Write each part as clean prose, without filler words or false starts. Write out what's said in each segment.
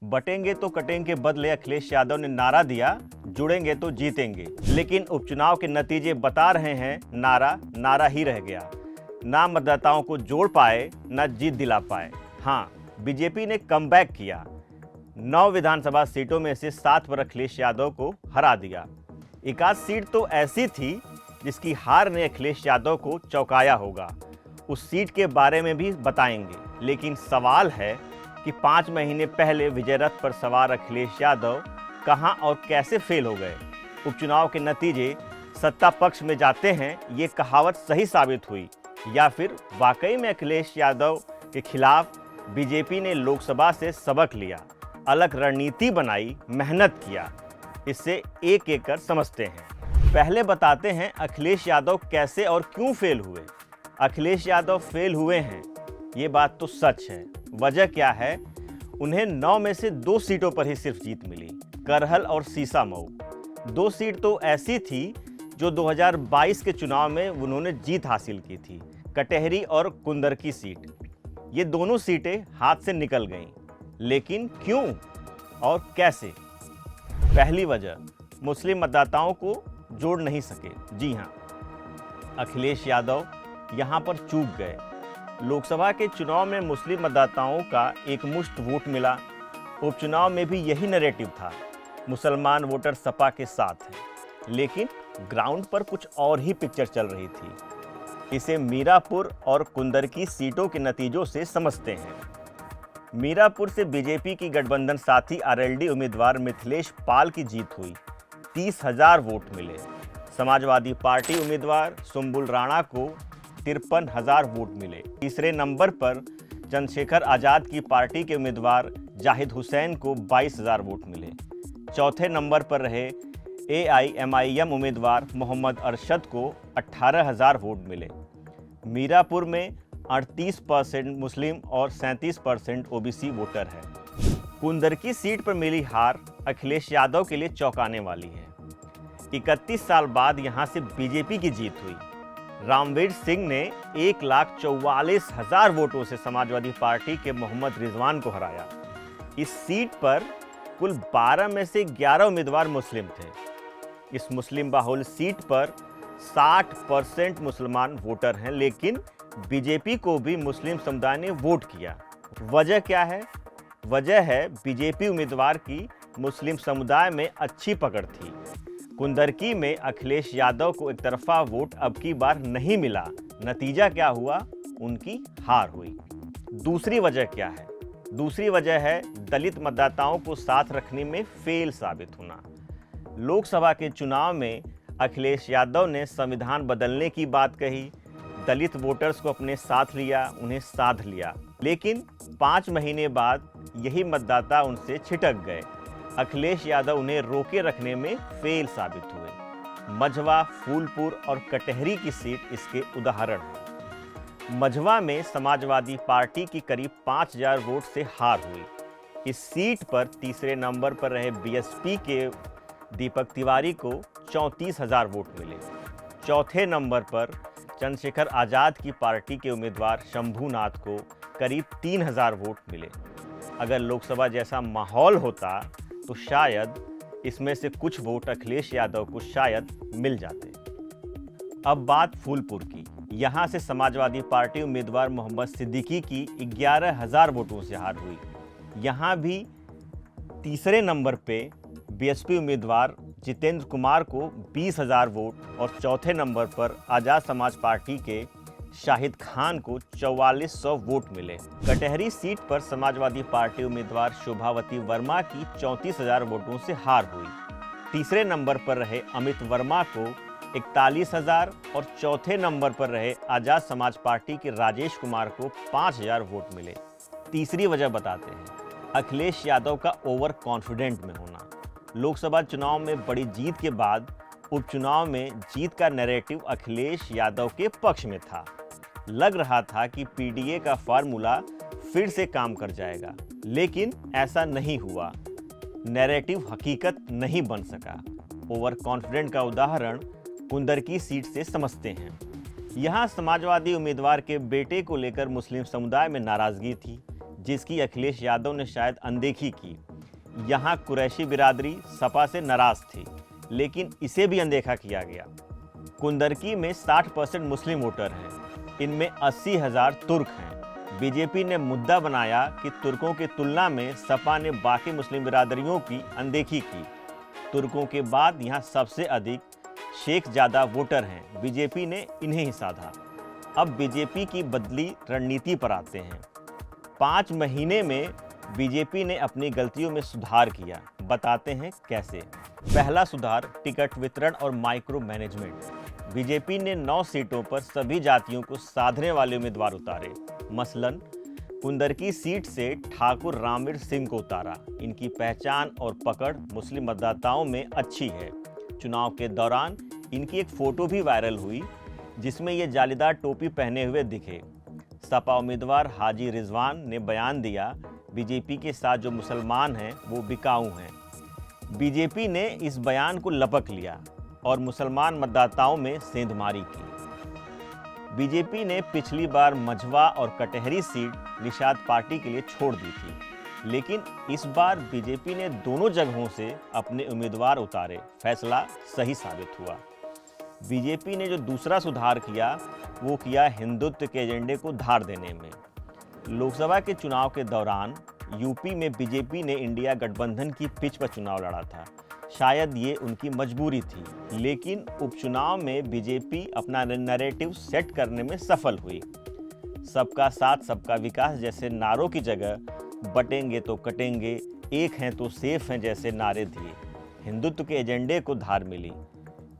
बटेंगे तो कटेंगे बदले अखिलेश यादव ने नारा दिया, जुड़ेंगे तो जीतेंगे। लेकिन उपचुनाव के नतीजे बता रहे हैं नारा नारा ही रह गया। ना मतदाताओं को जोड़ पाए, ना जीत दिला पाए। हाँ, बीजेपी ने कमबैक किया। 9 विधानसभा सीटों में से 7 पर अखिलेश यादव को हरा दिया। एक आध सीट तो ऐसी थी जिसकी हार ने अखिलेश यादव को चौंकाया होगा। उस सीट के बारे में भी बताएंगे। लेकिन सवाल है कि 5 महीने पहले विजय रथ पर सवार अखिलेश यादव कहां और कैसे फेल हो गए। उपचुनाव के नतीजे सत्ता पक्ष में जाते हैं, ये कहावत सही साबित हुई, या फिर वाकई में अखिलेश यादव के खिलाफ बीजेपी ने लोकसभा से सबक लिया, अलग रणनीति बनाई, मेहनत किया। इससे एक एक कर समझते हैं। पहले बताते हैं अखिलेश यादव कैसे और क्यों फेल हुए। अखिलेश यादव फेल हुए हैं, ये बात तो सच है। वजह क्या है? उन्हें 9 में से 2 सीटों पर ही सिर्फ जीत मिली, करहल और सीसामऊ। 2 सीट तो ऐसी थी जो 2022 के चुनाव में उन्होंने जीत हासिल की थी, कटहरी और कुंदरकी सीट। ये दोनों सीटें हाथ से निकल गईं। लेकिन क्यों और कैसे? पहली वजह, मुस्लिम मतदाताओं को जोड़ नहीं सके। जी हाँ, अखिलेश यादव यहाँ पर चूक गए। लोकसभा के चुनाव में मुस्लिम मतदाताओं का एकमुश्त वोट मिला। उपचुनाव में भी यही नैरेटिव था, मुसलमान वोटर सपा के साथ हैं। लेकिन ग्राउंड पर कुछ और ही पिक्चर चल रही थी। इसे मीरापुर और कुंदरकी सीटों के नतीजों से समझते हैं। मीरापुर से बीजेपी की गठबंधन साथी आरएलडी उम्मीदवार मिथिलेश पाल की जीत हुई, 30,000 वोट मिले। समाजवादी पार्टी उम्मीदवार सुंबुल राणा को 53,000 वोट मिले। तीसरे नंबर पर चंद्रशेखर आजाद की पार्टी के उम्मीदवार जाहिद हुसैन को 22,000 वोट मिले। चौथे नंबर पर रहे एआईएमआईएम उम्मीदवार मोहम्मद अरशद को 18,000 वोट मिले। मीरापुर में 38% मुस्लिम और 37% ओबीसी वोटर है। कुंदरकी सीट पर मिली हार अखिलेश यादव के लिए चौंकाने वाली है। 31 साल बाद यहां से बीजेपी की जीत हुई। रामवीर सिंह ने 1,44,000 वोटों से समाजवादी पार्टी के मोहम्मद रिजवान को हराया। इस सीट पर कुल 12 में से 11 उम्मीदवार मुस्लिम थे। इस मुस्लिम बाहुल सीट पर 60% मुसलमान वोटर हैं, लेकिन बीजेपी को भी मुस्लिम समुदाय ने वोट किया। वजह क्या है? वजह है बीजेपी उम्मीदवार की मुस्लिम समुदाय में अच्छी पकड़ थी। कुंदरकी में अखिलेश यादव को एक तरफा वोट अब की बार नहीं मिला। नतीजा क्या हुआ? उनकी हार हुई। दूसरी वजह क्या है? दूसरी वजह है दलित मतदाताओं को साथ रखने में फेल साबित होना। लोकसभा के चुनाव में अखिलेश यादव ने संविधान बदलने की बात कही, दलित वोटर्स को अपने साथ लिया, उन्हें साध लिया। लेकिन 5 महीने बाद यही मतदाता उनसे छिटक गए। अखिलेश यादव उन्हें रोके रखने में फेल साबित हुए। मझवा, फूलपुर और कटहरी की सीट इसके उदाहरण हैं। मझवा में समाजवादी पार्टी की करीब 5,000 वोट से हार हुई। इस सीट पर तीसरे नंबर पर रहे बीएसपी के दीपक तिवारी को 34,000 वोट मिले। चौथे नंबर पर चंद्रशेखर आजाद की पार्टी के उम्मीदवार शंभूनाथ को करीब 3,000 वोट मिले। अगर लोकसभा जैसा माहौल होता तो शायद इसमें से कुछ वोट अखिलेश यादव को शायद मिल जाते। अब बात फूलपुर की। यहां से समाजवादी पार्टी उम्मीदवार मोहम्मद सिद्दीकी की 11,000 वोटों से हार हुई। यहां भी तीसरे नंबर पे बीएसपी उम्मीदवार जितेंद्र कुमार को 20,000 वोट और चौथे नंबर पर आजाद समाज पार्टी के शाहिद खान को 4400 वोट मिले। कटहरी सीट पर समाजवादी पार्टी उम्मीदवार शोभावती वर्मा की 34,000 वोटों से हार हुई। तीसरे नंबर पर रहे अमित वर्मा को 41,000 और चौथे नंबर पर रहे आजाद समाज पार्टी के राजेश कुमार को 5,000 वोट मिले। तीसरी वजह बताते हैं, अखिलेश यादव का ओवर कॉन्फिडेंट में होना। लोकसभा चुनाव में बड़ी जीत के बाद उपचुनाव में जीत का नैरेटिव अखिलेश यादव के पक्ष में था। लग रहा था कि पीडीए का फार्मूला फिर से काम कर जाएगा, लेकिन ऐसा नहीं हुआ। नैरेटिव हकीकत नहीं बन सका। ओवर कॉन्फिडेंट का उदाहरण कुंदरकी सीट से समझते हैं। यहाँ समाजवादी उम्मीदवार के बेटे को लेकर मुस्लिम समुदाय में नाराजगी थी, जिसकी अखिलेश यादव ने शायद अनदेखी की। यहाँ कुरैशी बिरादरी सपा से नाराज थी, लेकिन इसे भी अनदेखा किया गया। कुंदरकी में 60% मुस्लिम वोटर हैं, इनमें 80,000 तुर्क हैं। बीजेपी ने मुद्दा बनाया कि तुर्कों की तुलना में सपा ने बाकी मुस्लिम बिरादरियों की अनदेखी की। तुर्कों के बाद यहाँ सबसे अधिक शेख ज़्यादा वोटर हैं, बीजेपी ने इन्हें ही साधा। अब बीजेपी की बदली रणनीति पर आते हैं। 5 महीने में बीजेपी ने अपनी गलतियों में सुधार किया, बताते हैं कैसे। पहला सुधार टिकट वितरण और माइक्रो मैनेजमेंट। बीजेपी ने 9 सीटों पर सभी जातियों को साधने वाले उम्मीदवार उतारे। मसलन कुंदरकी सीट से ठाकुर रामवीर सिंह को उतारा। इनकी पहचान और पकड़ मुस्लिम मतदाताओं में अच्छी है। चुनाव के दौरान इनकी एक फोटो भी वायरल हुई, जिसमें ये जालीदार टोपी पहने हुए दिखे। सपा उम्मीदवार हाजी रिजवान ने बयान दिया, बीजेपी के साथ जो मुसलमान हैं वो बिकाऊ हैं। बीजेपी ने इस बयान को लपक लिया और मुसलमान मतदाताओं में सेंधमारी की। बीजेपी ने पिछली बार मझवा और कटहरी सीट निषाद पार्टी के लिए छोड़ दी थी, लेकिन इस बार बीजेपी ने दोनों जगहों से अपने उम्मीदवार उतारे। फैसला सही साबित हुआ। बीजेपी ने जो दूसरा सुधार किया वो किया हिंदुत्व के एजेंडे को धार देने में। लोकसभा के चुनाव के दौरान यूपी में बीजेपी ने इंडिया गठबंधन की पिच पर चुनाव लड़ा था। शायद ये उनकी मजबूरी थी, लेकिन उपचुनाव में बीजेपी अपना नैरेटिव सेट करने में सफल हुई। सबका साथ सबका विकास जैसे नारों की जगह बटेंगे तो कटेंगे, एक हैं तो सेफ हैं जैसे नारे दिए। हिंदुत्व के एजेंडे को धार मिली।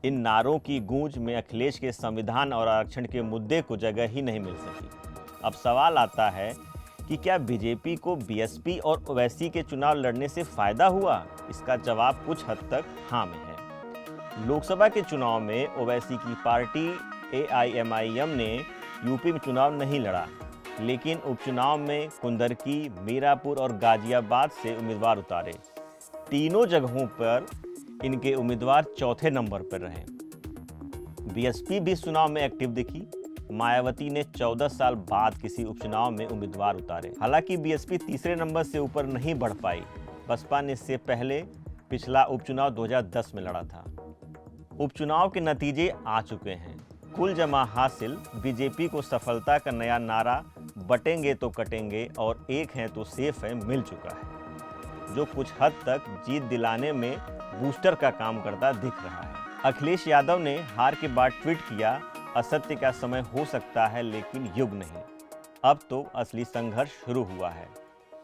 इन नारों की गूंज में अखिलेश के संविधान और आरक्षण के मुद्दे को जगह ही नहीं मिल सकी। अब सवाल आता है कि क्या बीजेपी को बीएसपी और ओवैसी के चुनाव लड़ने से फायदा हुआ? इसका जवाब कुछ हद तक हाँ में है। लोकसभा के चुनाव में ओवैसी की पार्टी एआईएमआईएम ने यूपी में चुनाव नहीं लड़ा, लेकिन उपचुनाव में कुंदरकी, मीरापुर और गाजियाबाद से उम्मीदवार उतारे। तीनों जगहों पर इनके उम्मीदवार चौथे नंबर पर रहे। बीएसपी भी चुनाव में एक्टिव दिखी। मायावती ने 14 साल बाद किसी उपचुनाव में उम्मीदवार उतारे। हालांकि बीएसपी तीसरे नंबर से ऊपर नहीं बढ़ पाई। बसपा ने इससे पहले पिछला उपचुनाव 2010 में लड़ा था। उपचुनाव के नतीजे आ चुके हैं। कुल जमा हासिल बीजेपी को सफलता का नया नारा बटेंगे तो कटेंगे और एक हैं तो सेफ है मिल चुका है, जो कुछ हद तक जीत दिलाने में बूस्टर का काम करता दिख रहा है। अखिलेश यादव ने हार के बाद ट्वीट किया, असत्य का समय हो सकता है लेकिन युग नहीं। अब तो असली संघर्ष शुरू हुआ है।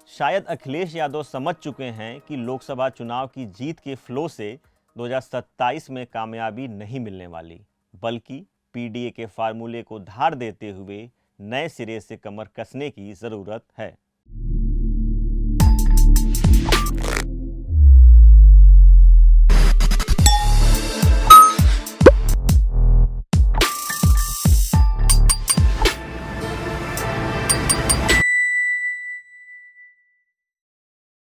शायद अखिलेश यादव समझ चुके हैं कि लोकसभा चुनाव की जीत के फ्लो से 2027 में कामयाबी नहीं मिलने वाली, बल्कि पीडीए के फार्मूले को धार देते हुए नए सिरे से कमर कसने की ज़रूरत है।